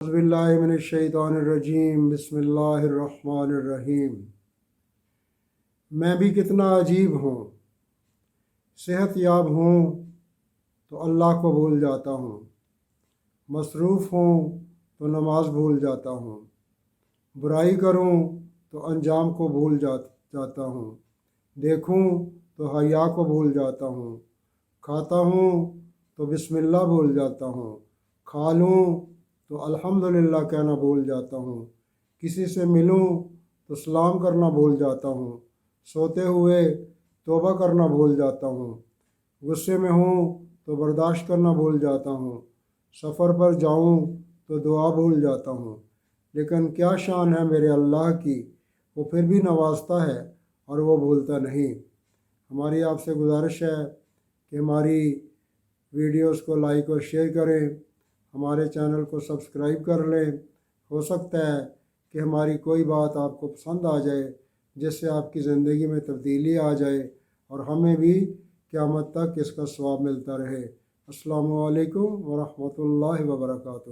اعوذ باللہ من الشیطان الرجیم، بسم اللہ الرحمن الرحیم۔ میں بھی کتنا عجیب ہوں، صحت یاب ہوں تو اللہ کو بھول جاتا ہوں، مصروف ہوں تو نماز بھول جاتا ہوں، برائی کروں تو انجام کو بھول جاتا ہوں، دیکھوں تو حیا کو بھول جاتا ہوں، کھاتا ہوں تو بسم اللہ بھول جاتا ہوں، کھا لوں تو الحمدللہ کہنا بھول جاتا ہوں، کسی سے ملوں تو سلام کرنا بھول جاتا ہوں، سوتے ہوئے توبہ کرنا بھول جاتا ہوں، غصے میں ہوں تو برداشت کرنا بھول جاتا ہوں، سفر پر جاؤں تو دعا بھول جاتا ہوں۔ لیکن کیا شان ہے میرے اللہ کی، وہ پھر بھی نوازتا ہے اور وہ بھولتا نہیں۔ ہماری آپ سے گزارش ہے کہ ہماری ویڈیوز کو لائک اور شیئر کریں، ہمارے چینل کو سبسکرائب کر لیں۔ ہو سکتا ہے کہ ہماری کوئی بات آپ کو پسند آ جائے، جس سے آپ کی زندگی میں تبدیلی آ جائے اور ہمیں بھی قیامت تک اس کا ثواب ملتا رہے۔ السلام علیکم ورحمۃ اللہ وبرکاتہ۔